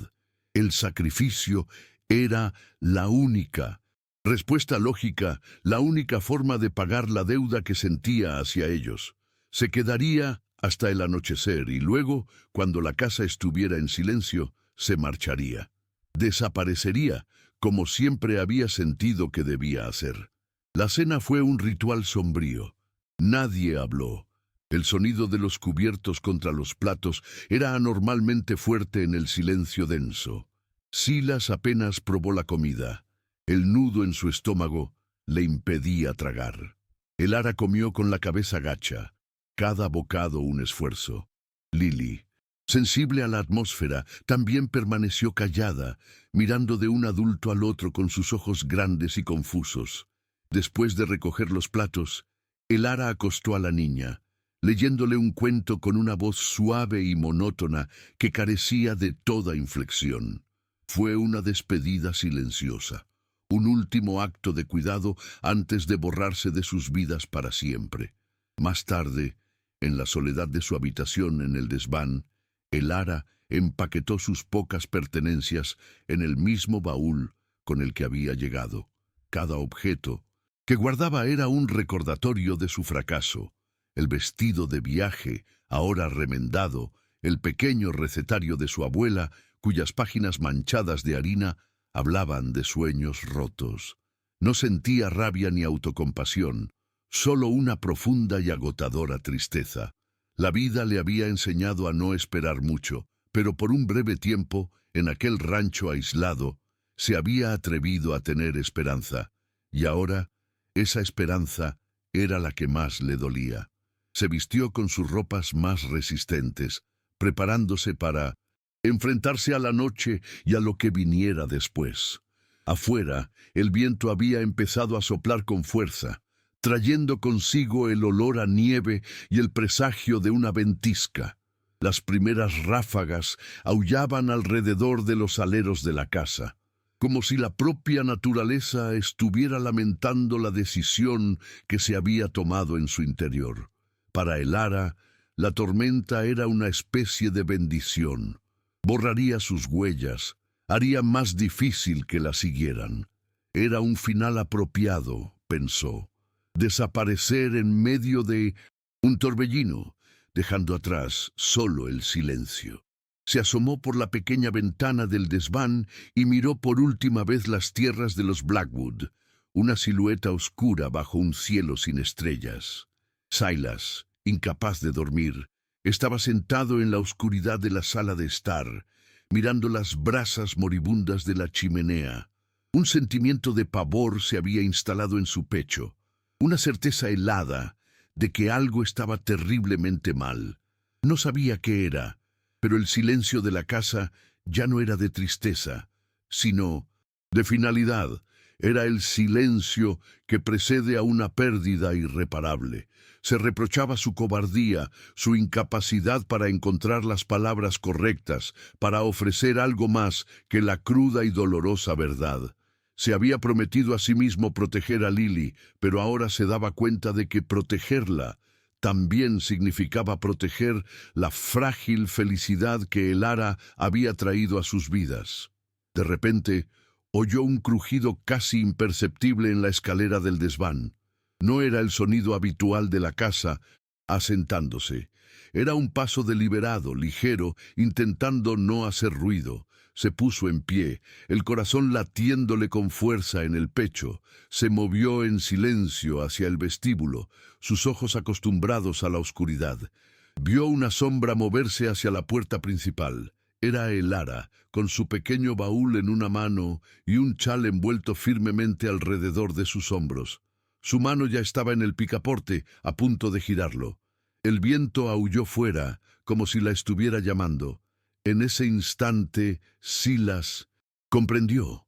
Speaker 1: El sacrificio era la única respuesta lógica, la única forma de pagar la deuda que sentía hacia ellos. Se quedaría hasta el anochecer y luego, cuando la casa estuviera en silencio, se marcharía. Desaparecería, como siempre había sentido que debía hacer. La cena fue un ritual sombrío. Nadie habló. El sonido de los cubiertos contra los platos era anormalmente fuerte en el silencio denso. Silas apenas probó la comida. El nudo en su estómago le impedía tragar. El ara comió con la cabeza gacha, cada bocado un esfuerzo. Lily, sensible a la atmósfera, también permaneció callada, mirando de un adulto al otro con sus ojos grandes y confusos. Después de recoger los platos, el ara acostó a la niña, leyéndole un cuento con una voz suave y monótona que carecía de toda inflexión. Fue una despedida silenciosa, un último acto de cuidado antes de borrarse de sus vidas para siempre. Más tarde, en la soledad de su habitación en el desván, el ara empaquetó sus pocas pertenencias en el mismo baúl con el que había llegado. Cada objeto que guardaba era un recordatorio de su fracaso. El vestido de viaje, ahora remendado, el pequeño recetario de su abuela, cuyas páginas manchadas de harina hablaban de sueños rotos. No sentía rabia ni autocompasión, solo una profunda y agotadora tristeza. La vida le había enseñado a no esperar mucho, pero por un breve tiempo, en aquel rancho aislado, se había atrevido a tener esperanza, y ahora esa esperanza era la que más le dolía. Se vistió con sus ropas más resistentes, preparándose para enfrentarse a la noche y a lo que viniera después. Afuera, el viento había empezado a soplar con fuerza, trayendo consigo el olor a nieve y el presagio de una ventisca. Las primeras ráfagas aullaban alrededor de los aleros de la casa, como si la propia naturaleza estuviera lamentando la decisión que se había tomado en su interior. Para el ara, la tormenta era una especie de bendición. Borraría sus huellas, haría más difícil que la siguieran. Era un final apropiado, pensó. Desaparecer en medio de un torbellino, dejando atrás solo el silencio. Se asomó por la pequeña ventana del desván y miró por última vez las tierras de los Blackwood, una silueta oscura bajo un cielo sin estrellas. Silas, incapaz de dormir, estaba sentado en la oscuridad de la sala de estar, mirando las brasas moribundas de la chimenea. Un sentimiento de pavor se había instalado en su pecho, una certeza helada de que algo estaba terriblemente mal. No sabía qué era, pero el silencio de la casa ya no era de tristeza, sino de finalidad. Era el silencio que precede a una pérdida irreparable. Se reprochaba su cobardía, su incapacidad para encontrar las palabras correctas, para ofrecer algo más que la cruda y dolorosa verdad. Se había prometido a sí mismo proteger a Lily, pero ahora se daba cuenta de que protegerla también significaba proteger la frágil felicidad que Elara había traído a sus vidas. De repente, oyó un crujido casi imperceptible en la escalera del desván. No era el sonido habitual de la casa asentándose. Era un paso deliberado, ligero, intentando no hacer ruido. Se puso en pie, el corazón latiéndole con fuerza en el pecho. Se movió en silencio hacia el vestíbulo, sus ojos acostumbrados a la oscuridad. Vio una sombra moverse hacia la puerta principal. Era Elara, con su pequeño baúl en una mano y un chal envuelto firmemente alrededor de sus hombros. Su mano ya estaba en el picaporte, a punto de girarlo. El viento aulló fuera, como si la estuviera llamando. En ese instante, Silas comprendió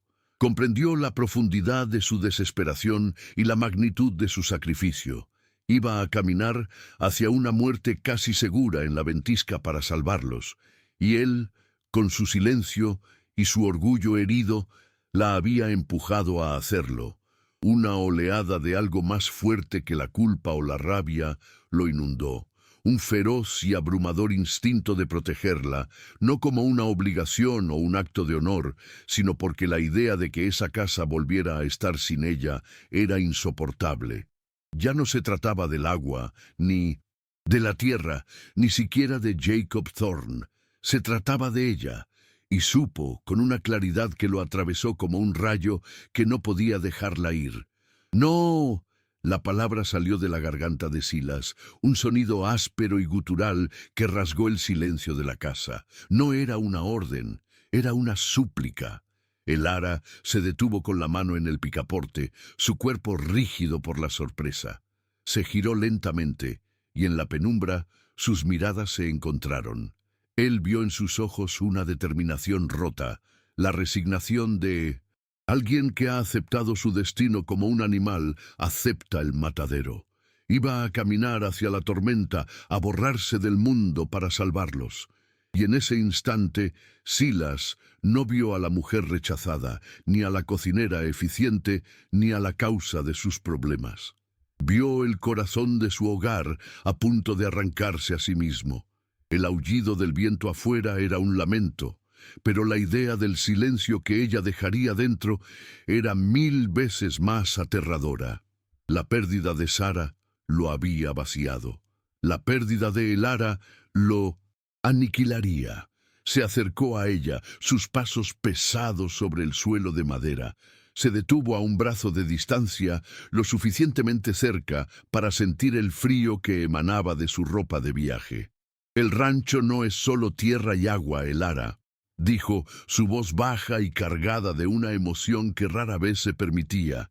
Speaker 1: la profundidad de su desesperación y la magnitud de su sacrificio. Iba a caminar hacia una muerte casi segura en la ventisca para salvarlos, y él, con su silencio y su orgullo herido, la había empujado a hacerlo. Una oleada de algo más fuerte que la culpa o la rabia lo inundó. Un feroz y abrumador instinto de protegerla, no como una obligación o un acto de honor, sino porque la idea de que esa casa volviera a estar sin ella era insoportable. Ya no se trataba del agua, ni de la tierra, ni siquiera de Jacob Thorne. Se trataba de ella, y supo, con una claridad que lo atravesó como un rayo, que no podía dejarla ir. ¡No! La palabra salió de la garganta de Silas, un sonido áspero y gutural que rasgó el silencio de la casa. No era una orden, era una súplica. Elara se detuvo con la mano en el picaporte, su cuerpo rígido por la sorpresa. Se giró lentamente, y en la penumbra sus miradas se encontraron. Él vio en sus ojos una determinación rota, la resignación de alguien que ha aceptado su destino como un animal acepta el matadero. Iba a caminar hacia la tormenta, a borrarse del mundo para salvarlos. Y en ese instante, Silas no vio a la mujer rechazada, ni a la cocinera eficiente, ni a la causa de sus problemas. Vio el corazón de su hogar a punto de arrancarse a sí mismo. El aullido del viento afuera era un lamento, pero la idea del silencio que ella dejaría dentro era 1000 veces más aterradora. La pérdida de Sara lo había vaciado. La pérdida de Elara lo aniquilaría. Se acercó a ella, sus pasos pesados sobre el suelo de madera. Se detuvo a un brazo de distancia, lo suficientemente cerca para sentir el frío que emanaba de su ropa de viaje. «El rancho no es solo tierra y agua, Elara», dijo, su voz baja y cargada de una emoción que rara vez se permitía.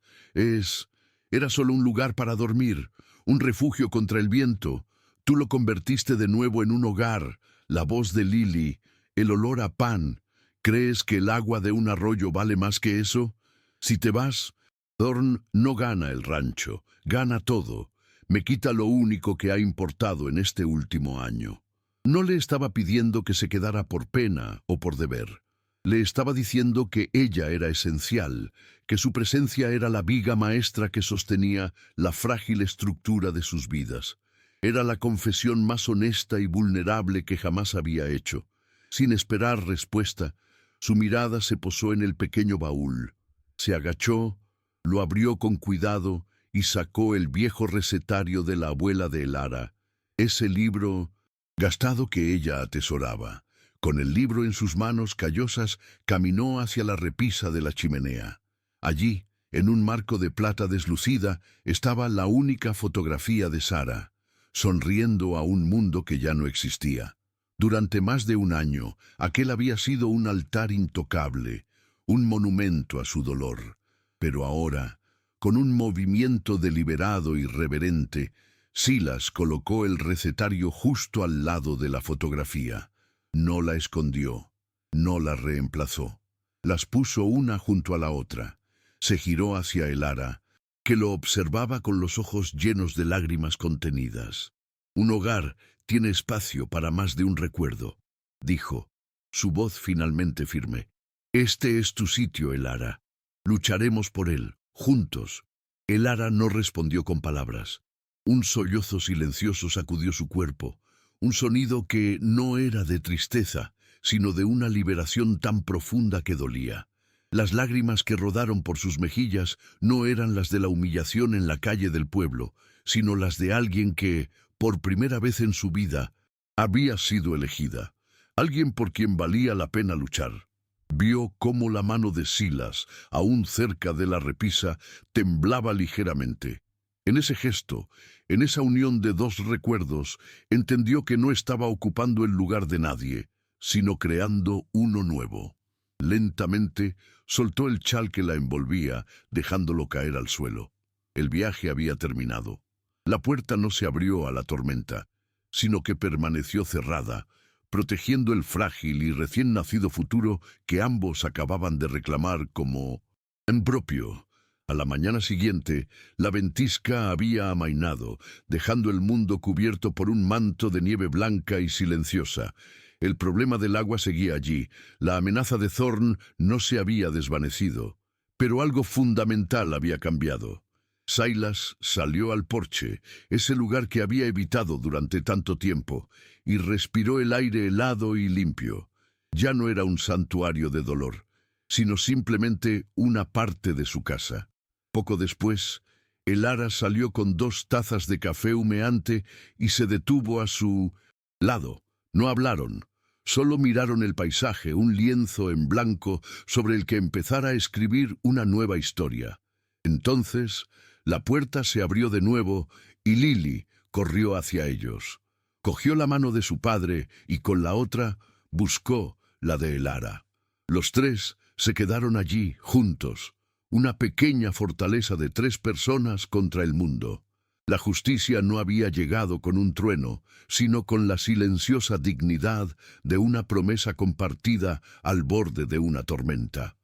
Speaker 1: Era solo un lugar para dormir, un refugio contra el viento. Tú lo convertiste de nuevo en un hogar, la voz de Lily, el olor a pan. ¿Crees que el agua de un arroyo vale más que eso? Si te vas, Thorne no gana el rancho, gana todo. Me quita lo único que ha importado en este último año. No le estaba pidiendo que se quedara por pena o por deber. Le estaba diciendo que ella era esencial, que su presencia era la viga maestra que sostenía la frágil estructura de sus vidas. Era la confesión más honesta y vulnerable que jamás había hecho. Sin esperar respuesta, su mirada se posó en el pequeño baúl. Se agachó, lo abrió con cuidado y sacó el viejo recetario de la abuela de Elara, ese libro gastado que ella atesoraba. Con el libro en sus manos callosas, caminó hacia la repisa de la chimenea. Allí, en un marco de plata deslucida, estaba la única fotografía de Sara, sonriendo a un mundo que ya no existía. Durante más de un año, aquel había sido un altar intocable, un monumento a su dolor. Pero ahora, con un movimiento deliberado y reverente, Silas colocó el recetario justo al lado de la fotografía. No la escondió, no la reemplazó. Las puso una junto a la otra. Se giró hacia Elara, que lo observaba con los ojos llenos de lágrimas contenidas. Un hogar tiene espacio para más de un recuerdo, dijo, su voz finalmente firme. Este es tu sitio, Elara. Lucharemos por él, juntos. Elara no respondió con palabras. Un sollozo silencioso sacudió su cuerpo, un sonido que no era de tristeza, sino de una liberación tan profunda que dolía. Las lágrimas que rodaron por sus mejillas no eran las de la humillación en la calle del pueblo, sino las de alguien que, por primera vez en su vida, había sido elegida, alguien por quien valía la pena luchar. Vio cómo la mano de Silas, aún cerca de la repisa, temblaba ligeramente. En ese gesto, en esa unión de dos recuerdos, entendió que no estaba ocupando el lugar de nadie, sino creando uno nuevo. Lentamente, soltó el chal que la envolvía, dejándolo caer al suelo. El viaje había terminado. La puerta no se abrió a la tormenta, sino que permaneció cerrada, protegiendo el frágil y recién nacido futuro que ambos acababan de reclamar como en propio. A la mañana siguiente, la ventisca había amainado, dejando el mundo cubierto por un manto de nieve blanca y silenciosa. El problema del agua seguía allí, la amenaza de Thorn no se había desvanecido, pero algo fundamental había cambiado. Silas salió al porche, ese lugar que había evitado durante tanto tiempo, y respiró el aire helado y limpio. Ya no era un santuario de dolor, sino simplemente una parte de su casa. Poco después, Elara salió con 2 tazas de café humeante y se detuvo a su lado. No hablaron, solo miraron el paisaje, un lienzo en blanco sobre el que empezara a escribir una nueva historia. Entonces, la puerta se abrió de nuevo y Lily corrió hacia ellos. Cogió la mano de su padre y con la otra buscó la de Elara. Los tres se quedaron allí, juntos, una pequeña fortaleza de 3 personas contra el mundo. La justicia no había llegado con un trueno, sino con la silenciosa dignidad de una promesa compartida al borde de una tormenta.